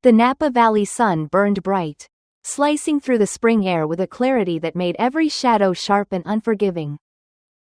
The Napa Valley sun burned bright, slicing through the spring air with a clarity that made every shadow sharp and unforgiving.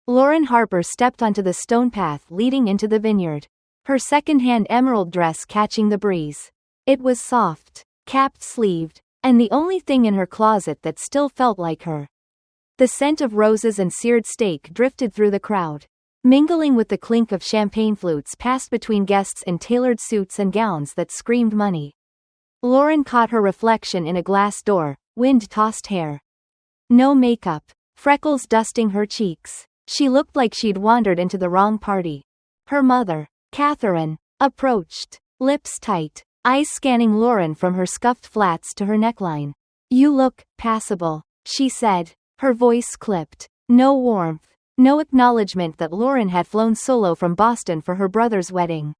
Lauren Harper stepped onto the stone path leading into the vineyard, her second-hand emerald dress catching the breeze. It was soft, capped-sleeved, and the only thing in her closet that still felt like her. The scent of roses and seared steak drifted through the crowd, mingling with the clink of champagne flutes passed between guests in tailored suits and gowns that screamed money. Lauren caught her reflection in a glass door, wind-tossed hair. No makeup, freckles dusting her cheeks. She looked like she'd wandered into the wrong party. Her mother, Catherine, approached, lips tight, eyes scanning Lauren from her scuffed flats to her neckline. "You look passable," she said, her voice clipped. No warmth, no acknowledgement that Lauren had flown solo from Boston for her brother's wedding.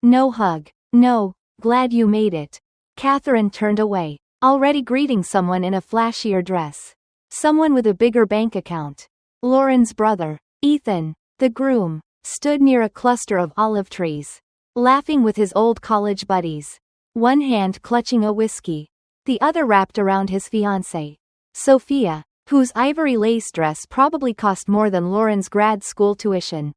No hug, no, "Glad you made it." Catherine turned away, already greeting someone in a flashier dress. Someone with a bigger bank account. Lauren's brother, Ethan, the groom, stood near a cluster of olive trees, laughing with his old college buddies, one hand clutching a whiskey, the other wrapped around his fiancée, Sophia, whose ivory lace dress probably cost more than Lauren's grad school tuition.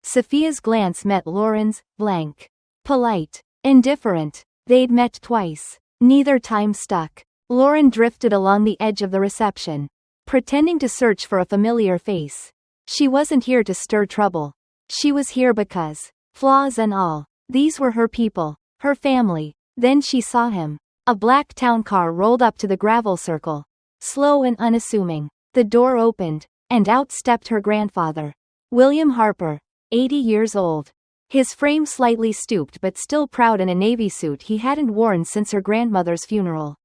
Sophia's glance met Lauren's, blank. Polite, indifferent. They'd met twice. Neither time stuck. Lauren drifted along the edge of the reception, pretending to search for a familiar face. She wasn't here to stir trouble. She was here because, flaws and all, these were her people, her family. Then she saw him. A black town car rolled up to the gravel circle. Slow and unassuming. The door opened, and out stepped her grandfather, William Harper, 80 years old. His frame slightly stooped but still proud in a navy suit he hadn't worn since her grandmother's funeral.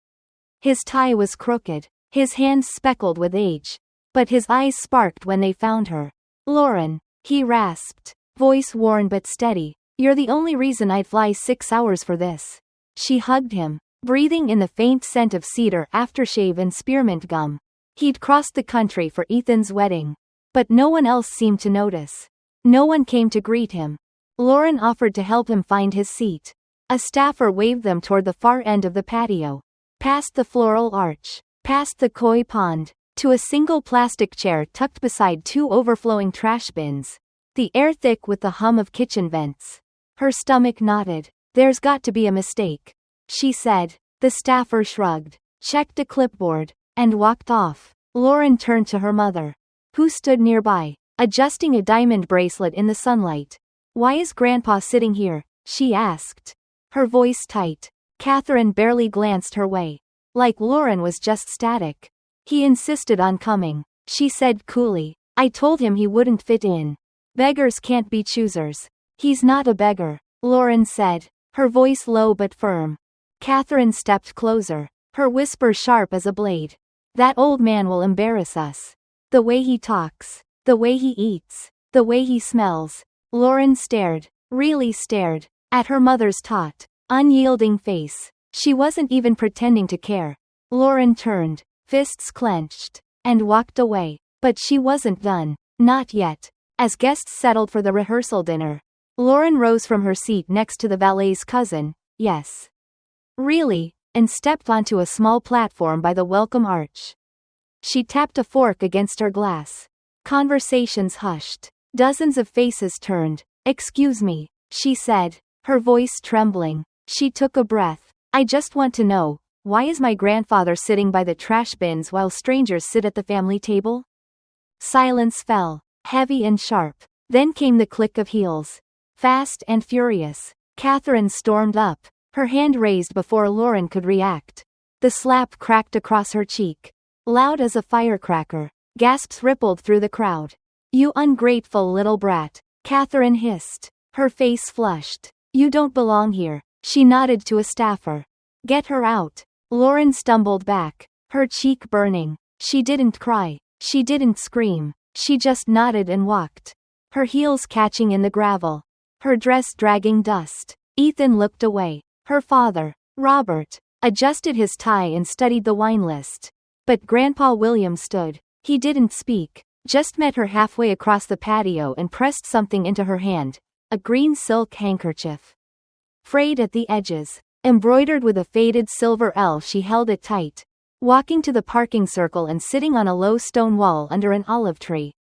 His tie was crooked, his hands speckled with age, but his eyes sparked when they found her. "Lauren," he rasped, voice worn but steady, "you're the only reason I'd fly 6 hours for this." She hugged him, breathing in the faint scent of cedar aftershave and spearmint gum. He'd crossed the country for Ethan's wedding, but no one else seemed to notice. No one came to greet him. Lauren offered to help him find his seat. A staffer waved them toward the far end of the patio, past the floral arch, past the koi pond, to a single plastic chair tucked beside 2 overflowing trash bins, the air thick with the hum of kitchen vents. Her stomach knotted. "There's got to be a mistake," she said. The staffer shrugged, checked a clipboard, and walked off. Lauren turned to her mother, who stood nearby, adjusting a diamond bracelet in the sunlight. "Why is Grandpa sitting here?" she asked, her voice tight. Catherine barely glanced her way, like Lauren was just static. "He insisted on coming," she said coolly. "I told him he wouldn't fit in. Beggars can't be choosers." "He's not a beggar," Lauren said, her voice low but firm. Catherine stepped closer, her whisper sharp as a blade. "That old man will embarrass us. The way he talks, the way he eats, the way he smells." Lauren stared, really stared, at her mother's taut, unyielding face. She wasn't even pretending to care. Lauren turned, fists clenched, and walked away. But she wasn't done. Not yet. As guests settled for the rehearsal dinner, Lauren rose from her seat next to the valet's cousin. "Yes. Really?" and stepped onto a small platform by the welcome arch. She tapped a fork against her glass. Conversations hushed. Dozens of faces turned. "Excuse me," she said, her voice trembling. She took a breath. "I just want to know, why is my grandfather sitting by the trash bins while strangers sit at the family table?" Silence fell, heavy and sharp. Then came the click of heels. Fast and furious. Catherine stormed up, her hand raised before Lauren could react. The slap cracked across her cheek, loud as a firecracker. Gasps rippled through the crowd. "You ungrateful little brat," Catherine hissed, her face flushed. "You don't belong here." She nodded to a staffer. "Get her out." Lauren stumbled back, her cheek burning. She didn't cry. She didn't scream. She just nodded and walked, her heels catching in the gravel, her dress dragging dust. Ethan looked away. Her father, Robert, adjusted his tie and studied the wine list. But Grandpa William stood. He didn't speak, just met her halfway across the patio and pressed something into her hand, a green silk handkerchief, frayed at the edges. embroidered with a faded silver L. She held it tight, walking to the parking circle and sitting on a low stone wall under an olive tree.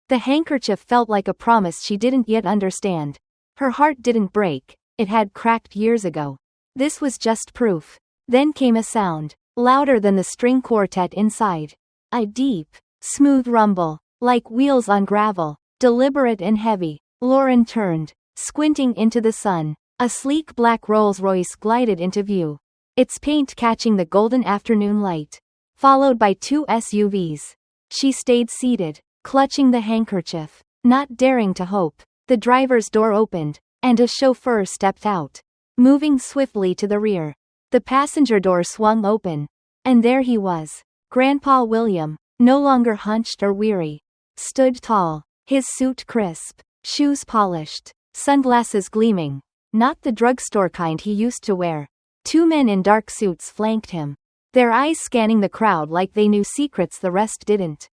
The handkerchief felt like a promise she didn't yet understand. Her heart didn't break, it had cracked years ago. This was just proof. Then came a sound, louder than the string quartet inside. A deep, smooth rumble, like wheels on gravel, deliberate and heavy. Lauren turned, squinting into the sun. A sleek black Rolls-Royce glided into view, its paint catching the golden afternoon light, followed by two SUVs. She stayed seated, clutching the handkerchief, not daring to hope. The driver's door opened, and a chauffeur stepped out, moving swiftly to the rear. The passenger door swung open, and there he was. Grandpa William, no longer hunched or weary, stood tall, his suit crisp, shoes polished, sunglasses gleaming. Not the drugstore kind he used to wear. Two men in dark suits flanked him, their eyes scanning the crowd like they knew secrets the rest didn't.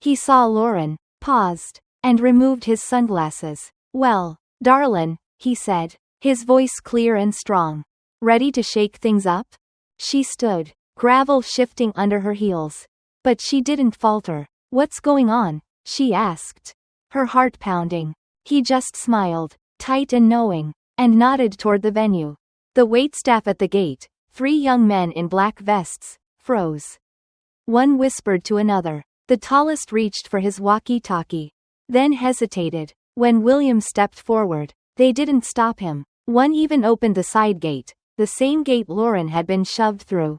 He saw Lauren, paused, and removed his sunglasses. "Well, darlin'," he said, his voice clear and strong. "Ready to shake things up?" She stood, gravel shifting under her heels. But she didn't falter. "What's going on?" she asked, her heart pounding. He just smiled, tight and knowing, and nodded toward the venue. The waitstaff at the gate, three young men in black vests, froze. One whispered to another. The tallest reached for his walkie-talkie, then hesitated. When William stepped forward, they didn't stop him. One even opened the side gate, the same gate Lauren had been shoved through.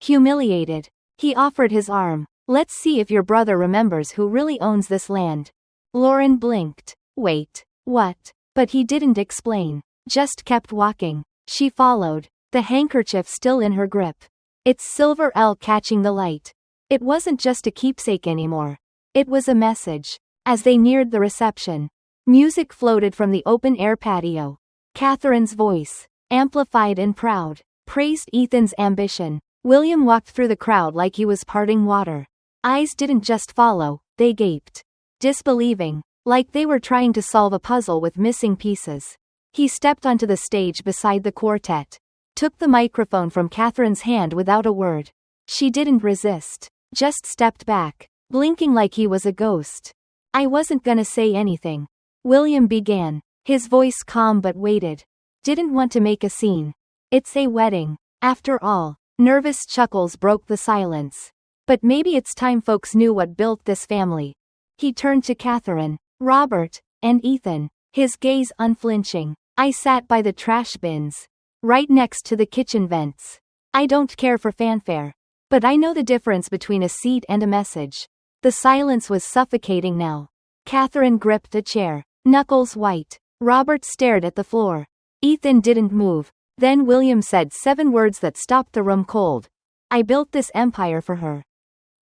Humiliated, he offered his arm. "Let's see if your brother remembers who really owns this land." Lauren blinked. "Wait, what?" But he didn't explain, just kept walking. She followed, the handkerchief still in her grip, its silver L catching the light. It wasn't just a keepsake anymore. It was a message. As they neared the reception, music floated from the open-air patio. Catherine's voice, amplified and proud, praised Ethan's ambition. William walked through the crowd like he was parting water. Eyes didn't just follow, they gaped, disbelieving, like they were trying to solve a puzzle with missing pieces. He stepped onto the stage beside the quartet, took the microphone from Catherine's hand without a word. She didn't resist, just stepped back, blinking like he was a ghost. "I wasn't gonna say anything," William began, his voice calm but weighted. "Didn't want to make a scene. It's a wedding, after all." Nervous chuckles broke the silence. "But maybe it's time folks knew what built this family." He turned to Catherine, Robert, and Ethan, his gaze unflinching. "I sat by the trash bins, right next to the kitchen vents. I don't care for fanfare, but I know the difference between a seat and a message." The silence was suffocating now. Catherine gripped a chair, knuckles white. Robert stared at the floor. Ethan didn't move. Then William said 7 words that stopped the room cold. "I built this empire for her.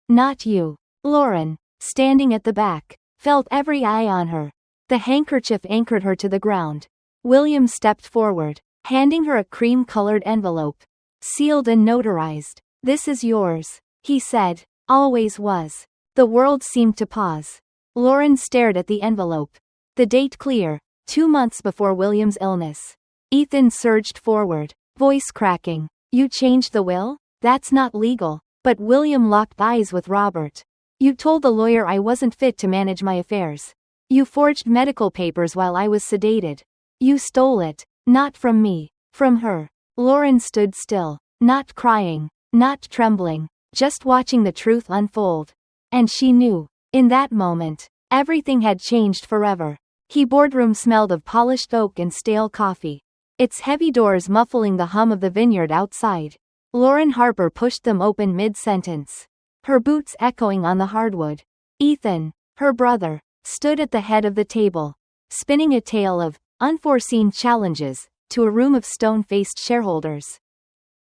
Not you." Lauren, standing at the back, felt every eye on her. The handkerchief anchored her to the ground. William stepped forward, handing her a cream-colored envelope, sealed and notarized. "This is yours," he said. "Always was." The world seemed to pause. Lauren stared at the envelope. The date clear, 2 months before William's illness. Ethan surged forward, voice cracking. "You changed the will? That's not legal." But William locked eyes with Robert. "You told the lawyer I wasn't fit to manage my affairs. You forged medical papers while I was sedated. You stole it, not from me, from her." Lauren stood still, not crying, not trembling, just watching the truth unfold. And she knew, in that moment, everything had changed forever. The boardroom smelled of polished oak and stale coffee, its heavy doors muffling the hum of the vineyard outside. Lauren Harper pushed them open mid-sentence, her boots echoing on the hardwood. Ethan, her brother, stood at the head of the table, spinning a tale of unforeseen challenges to a room of stone-faced shareholders.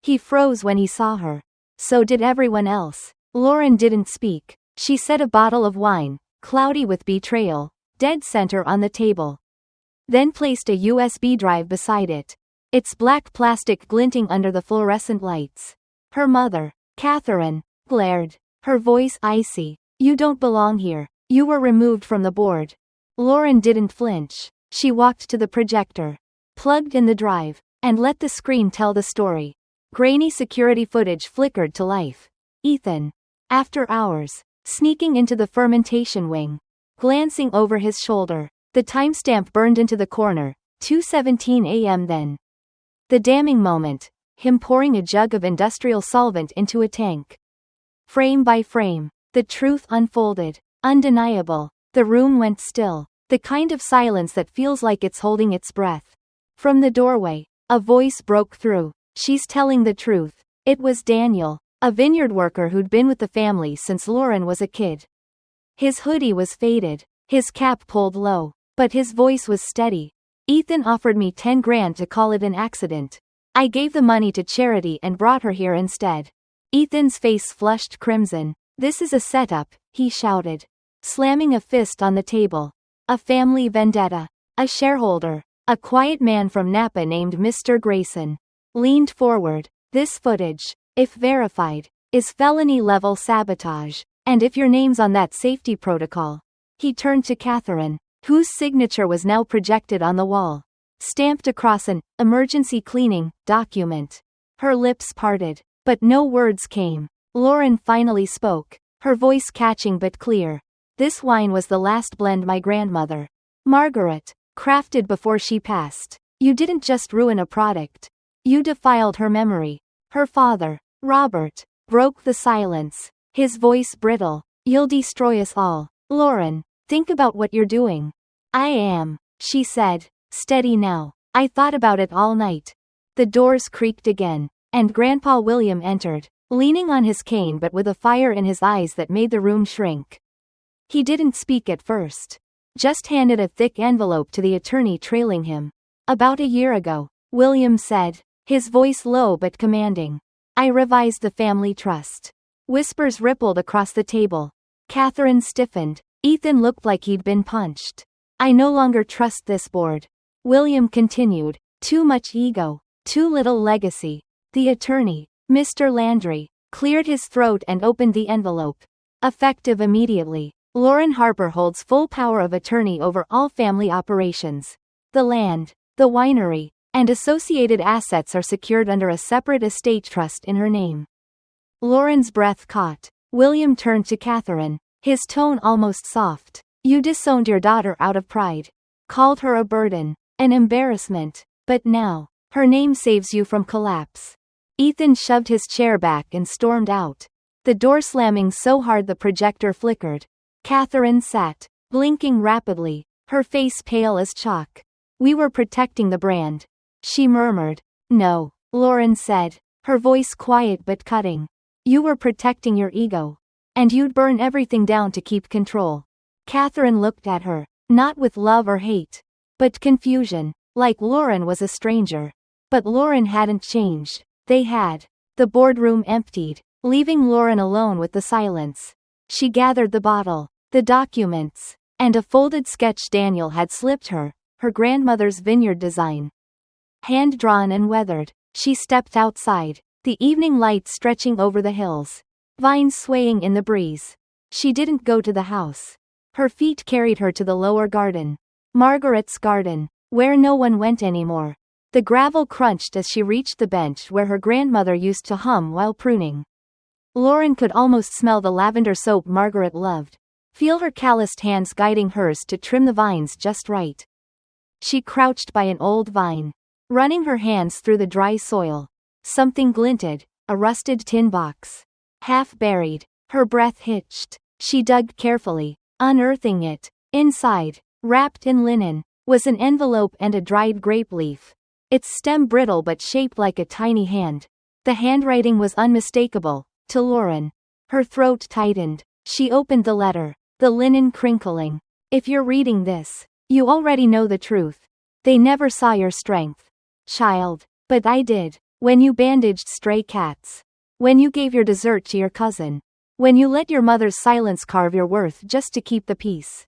He froze when he saw her. So did everyone else. Lauren didn't speak. She set a bottle of wine, cloudy with betrayal, dead center on the table. Then placed a USB drive beside it, its black plastic glinting under the fluorescent lights. Her mother, Catherine, glared, her voice icy. "You don't belong here. You were removed from the board." Lauren didn't flinch. She walked to the projector, plugged in the drive, and let the screen tell the story. Grainy security footage flickered to life. Ethan. After hours. Sneaking into the fermentation wing. Glancing over his shoulder. The timestamp burned into the corner. 2:17 a.m. then. The damning moment. Him pouring a jug of industrial solvent into a tank. Frame by frame. The truth unfolded. Undeniable. The room went still. The kind of silence that feels like it's holding its breath. From the doorway, a voice broke through. She's telling the truth. It was Daniel, a vineyard worker who'd been with the family since Lauren was a kid. His hoodie was faded, his cap pulled low, but his voice was steady. Ethan offered me 10 grand to call it an accident. I gave the money to charity and brought her here instead. Ethan's face flushed crimson. This is a setup, he shouted, slamming a fist on the table. A family vendetta. A shareholder, a quiet man from Napa named Mr. Grayson, leaned forward. This footage, if verified, is felony-level sabotage, and if your name's on that safety protocol. He turned to Catherine, whose signature was now projected on the wall, stamped across an emergency cleaning document. Her lips parted, but no words came. Lauren finally spoke, her voice catching but clear. This wine was the last blend my grandmother, Margaret, crafted before she passed. You didn't just ruin a product. You defiled her memory. Her father, Robert, broke the silence, his voice brittle. You'll destroy us all. Lauren, think about what you're doing. I am, she said, steady now. I thought about it all night. The doors creaked again, and Grandpa William entered, leaning on his cane but with a fire in his eyes that made the room shrink. He didn't speak at first. Just handed a thick envelope to the attorney trailing him. About a year ago, William said, his voice low but commanding. I revised the family trust. Whispers rippled across the table. Catherine stiffened. Ethan looked like he'd been punched. I no longer trust this board. William continued. Too much ego. Too little legacy. The attorney, Mr. Landry, cleared his throat and opened the envelope. Effective immediately. Lauren Harper holds full power of attorney over all family operations. The land, the winery, and associated assets are secured under a separate estate trust in her name. Lauren's breath caught. William turned to Catherine, his tone almost soft. You disowned your daughter out of pride. Called her a burden, an embarrassment. But now, her name saves you from collapse. Ethan shoved his chair back and stormed out. The door slamming so hard the projector flickered. Catherine sat, blinking rapidly, her face pale as chalk. We were protecting the brand. She murmured. No, Lauren said, her voice quiet but cutting. You were protecting your ego. And you'd burn everything down to keep control. Catherine looked at her, not with love or hate, but confusion, like Lauren was a stranger. But Lauren hadn't changed. They had. The boardroom emptied, leaving Lauren alone with the silence. She gathered the bottle, the documents, and a folded sketch Daniel had slipped her, her grandmother's vineyard design. Hand-drawn and weathered, she stepped outside, the evening light stretching over the hills, vines swaying in the breeze. She didn't go to the house. Her feet carried her to the lower garden. Margaret's garden, where no one went anymore. The gravel crunched as she reached the bench where her grandmother used to hum while pruning. Lauren could almost smell the lavender soap Margaret loved, feel her calloused hands guiding hers to trim the vines just right. She crouched by an old vine, running her hands through the dry soil. Something glinted, a rusted tin box. Half buried, her breath hitched. She dug carefully, unearthing it. Inside, wrapped in linen, was an envelope and a dried grape leaf. Its stem brittle but shaped like a tiny hand. The handwriting was unmistakable, to Lauren. Her throat tightened. She opened the letter, the linen crinkling. If you're reading this, you already know the truth. They never saw your strength, child. But I did. When you bandaged stray cats. When you gave your dessert to your cousin. When you let your mother's silence carve your worth just to keep the peace.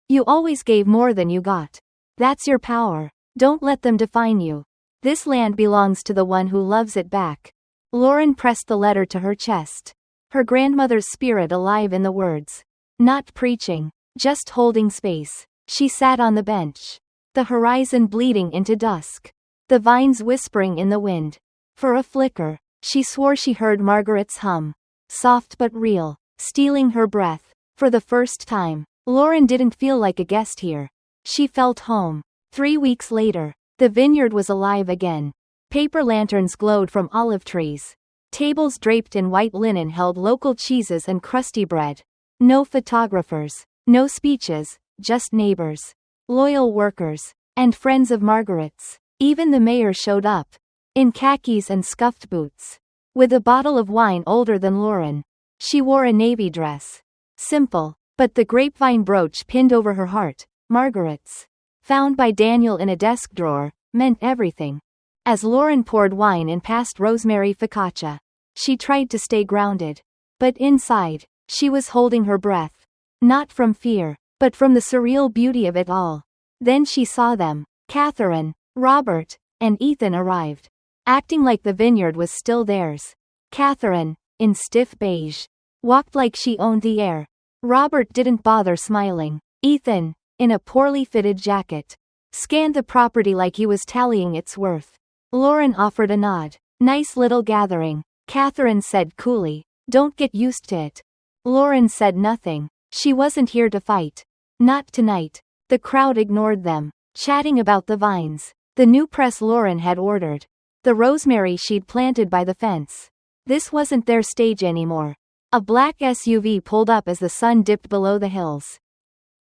You always gave more than you got. That's your power. Don't let them define you. This land belongs to the one who loves it back. Lauren pressed the letter to her chest. Her grandmother's spirit alive in the words. Not preaching, just holding space. She sat on the bench. The horizon bleeding into dusk. the vines whispering in the wind. For a flicker, she swore she heard Margaret's hum. Soft but real, stealing her breath. For the first time, Lauren didn't feel like a guest here. She felt home. 3 weeks later, the vineyard was alive again. Paper lanterns glowed from olive trees. Tables draped in white linen held local cheeses and crusty bread. No photographers, no speeches, just neighbors, loyal workers, and friends of Margaret's. Even the mayor showed up, in khakis and scuffed boots, with a bottle of wine older than Lauren. She wore a navy dress. Simple, but the grapevine brooch pinned over her heart, Margaret's, found by Daniel in a desk drawer, meant everything. As Lauren poured wine and passed rosemary focaccia, she tried to stay grounded. But inside, she was holding her breath. Not from fear, but from the surreal beauty of it all. Then she saw them. Catherine, Robert, and Ethan arrived, acting like the vineyard was still theirs. Catherine, in stiff beige, walked like she owned the air. Robert didn't bother smiling. Ethan, in a poorly fitted jacket, scanned the property like he was tallying its worth. Lauren offered a nod. Nice little gathering. Catherine said coolly. Don't get used to it. Lauren said nothing. She wasn't here to fight. Not tonight. The crowd ignored them, chatting about the vines, the new press Lauren had ordered, the rosemary she'd planted by the fence. This wasn't their stage anymore. A black SUV pulled up as the sun dipped below the hills.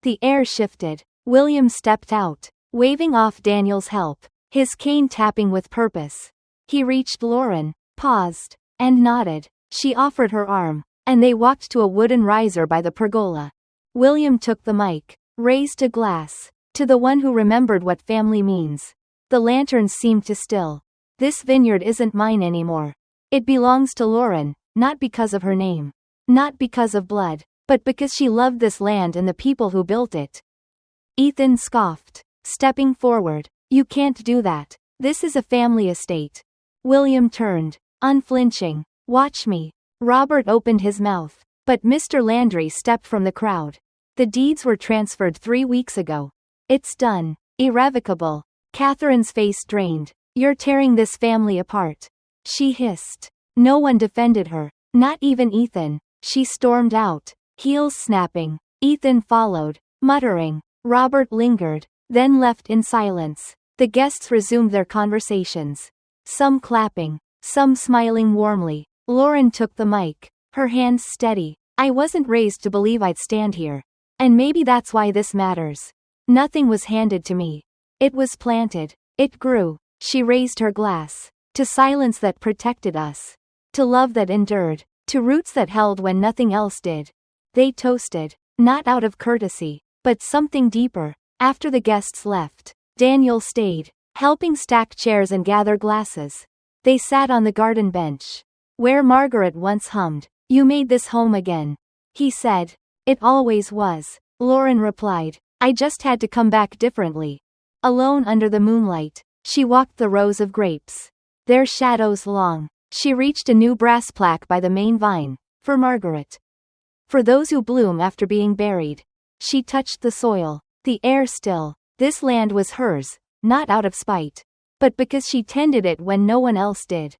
The air shifted. William stepped out, waving off Daniel's help, his cane tapping with purpose. He reached Lauren, paused, and nodded. She offered her arm, and they walked to a wooden riser by the pergola. William took the mic, raised a glass, to the one who remembered what family means. The lanterns seemed to still. This vineyard isn't mine anymore. It belongs to Lauren, not because of her name, not because of blood, but because she loved this land and the people who built it. Ethan scoffed, stepping forward. You can't do that. This is a family estate. William turned, unflinching. Watch me. Robert opened his mouth, but Mr. Landry stepped from the crowd. The deeds were transferred 3 weeks ago. It's done. Irrevocable. Catherine's face drained. You're tearing this family apart. She hissed. No one defended her, not even Ethan. She stormed out, heels snapping. Ethan followed, muttering. Robert lingered, then left in silence. The guests resumed their conversations. Some clapping, some smiling warmly. Lauren took the mic, her hands steady. I wasn't raised to believe I'd stand here. And maybe that's why this matters. Nothing was handed to me. It was planted. It grew. She raised her glass. To silence that protected us. To love that endured. To roots that held when nothing else did. They toasted. Not out of courtesy, but something deeper. After the guests left, Daniel stayed, helping stack chairs and gather glasses. They sat on the garden bench, where Margaret once hummed. You made this home again, he said. It always was, Lauren replied. I just had to come back differently. Alone under the moonlight, she walked the rows of grapes, their shadows long. She reached a new brass plaque by the main vine, for Margaret. For those who bloom after being buried. She touched the soil, the air still. This land was hers, not out of spite, but because she tended it when no one else did.